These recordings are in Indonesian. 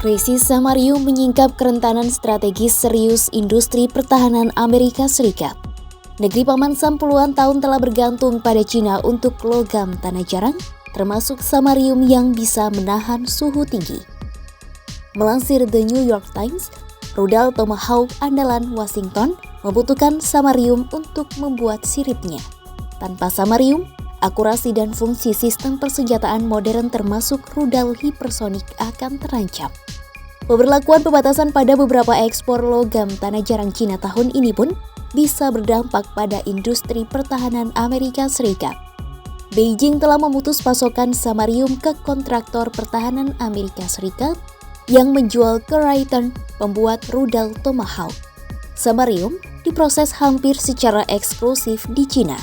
Krisis samarium menyingkap kerentanan strategis serius industri pertahanan Amerika Serikat. Negeri Paman Sam puluhan tahun telah bergantung pada Cina untuk logam tanah jarang, termasuk samarium yang bisa menahan suhu tinggi. Melansir The New York Times, rudal Tomahawk andalan Washington membutuhkan samarium untuk membuat siripnya. Tanpa samarium, akurasi dan fungsi sistem persenjataan modern termasuk rudal hipersonik akan terancam. Pemberlakuan pembatasan pada beberapa ekspor logam tanah jarang Cina tahun ini pun bisa berdampak pada industri pertahanan Amerika Serikat. Beijing telah memutus pasokan samarium ke kontraktor pertahanan Amerika Serikat yang menjual ke Raytheon, pembuat rudal Tomahawk. Samarium diproses hampir secara eksklusif di Cina.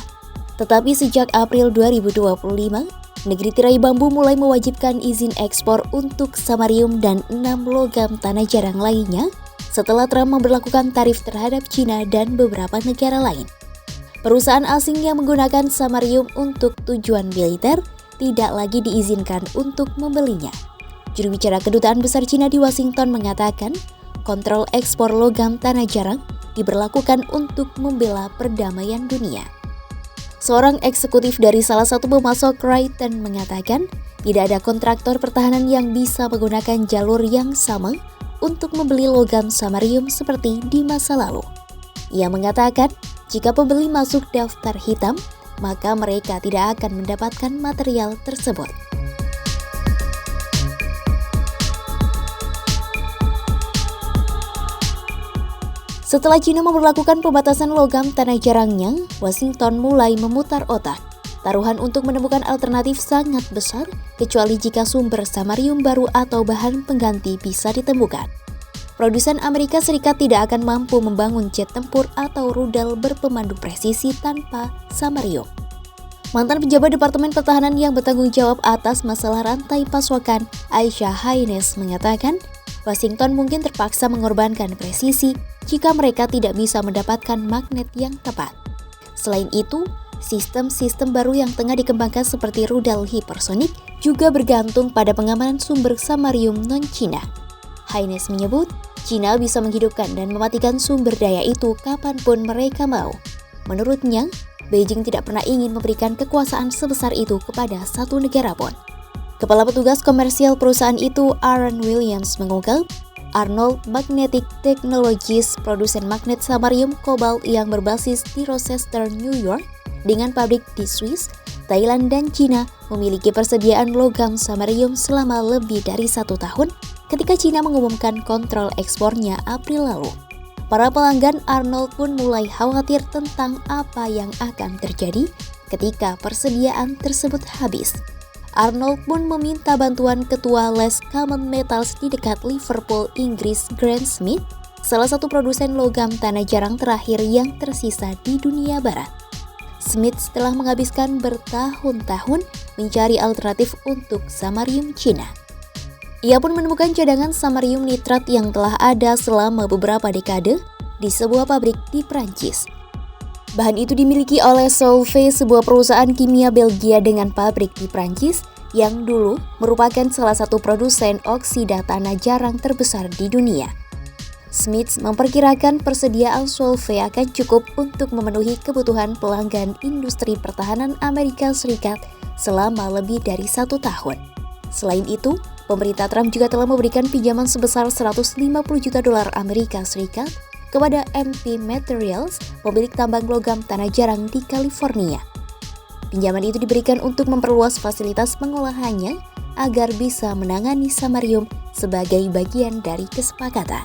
Tetapi sejak April 2025, negeri tirai bambu mulai mewajibkan izin ekspor untuk samarium dan 6 logam tanah jarang lainnya setelah Trump memberlakukan tarif terhadap Cina dan beberapa negara lain. Perusahaan asing yang menggunakan samarium untuk tujuan militer tidak lagi diizinkan untuk membelinya. Juru bicara Kedutaan Besar Cina di Washington mengatakan, kontrol ekspor logam tanah jarang diberlakukan untuk membela perdamaian dunia. Seorang eksekutif dari salah satu pemasok Raytheon mengatakan, tidak ada kontraktor pertahanan yang bisa menggunakan jalur yang sama untuk membeli logam samarium seperti di masa lalu. Ia mengatakan, jika pembeli masuk daftar hitam, maka mereka tidak akan mendapatkan material tersebut. Setelah Cina memberlakukan pembatasan logam tanah jarangnya, Washington mulai memutar otak. Taruhan untuk menemukan alternatif sangat besar, kecuali jika sumber samarium baru atau bahan pengganti bisa ditemukan. Produsen Amerika Serikat tidak akan mampu membangun jet tempur atau rudal berpemandu presisi tanpa samarium. Mantan pejabat Departemen Pertahanan yang bertanggung jawab atas masalah rantai pasokan, Aisha Haynes, mengatakan, Washington mungkin terpaksa mengorbankan presisi jika mereka tidak bisa mendapatkan magnet yang tepat. Selain itu, sistem-sistem baru yang tengah dikembangkan seperti rudal hipersonik juga bergantung pada pengamanan sumber samarium non-Cina. Haynes menyebut, Cina bisa menghidupkan dan mematikan sumber daya itu kapanpun mereka mau. Menurutnya, Beijing tidak pernah ingin memberikan kekuasaan sebesar itu kepada satu negara pun. Kepala petugas komersial perusahaan itu, Aaron Williams, mengungkap, Arnold Magnetic Technologies, produsen magnet samarium kobalt yang berbasis di Rochester, New York, dengan pabrik di Swiss, Thailand, dan Cina, memiliki persediaan logam samarium selama lebih dari 1 tahun ketika Cina mengumumkan kontrol ekspornya April lalu. Para pelanggan Arnold pun mulai khawatir tentang apa yang akan terjadi ketika persediaan tersebut habis. Arnold pun meminta bantuan ketua Les Common Metals di dekat Liverpool, Inggris, Grant Smith, salah satu produsen logam tanah jarang terakhir yang tersisa di dunia barat. Smith telah menghabiskan bertahun-tahun mencari alternatif untuk samarium Cina. Ia pun menemukan cadangan samarium nitrat yang telah ada selama beberapa dekade di sebuah pabrik di Prancis. Bahan itu dimiliki oleh Solvay, sebuah perusahaan kimia Belgia dengan pabrik di Prancis yang dulu merupakan salah satu produsen oksida tanah jarang terbesar di dunia. Smith memperkirakan persediaan Solvay akan cukup untuk memenuhi kebutuhan pelanggan industri pertahanan Amerika Serikat selama lebih dari 1 tahun. Selain itu, pemerintah Trump juga telah memberikan pinjaman sebesar 150 juta dolar Amerika Serikat kepada MP Materials, pemilik tambang logam tanah jarang di California. Pinjaman itu diberikan untuk memperluas fasilitas pengolahannya agar bisa menangani samarium sebagai bagian dari kesepakatan.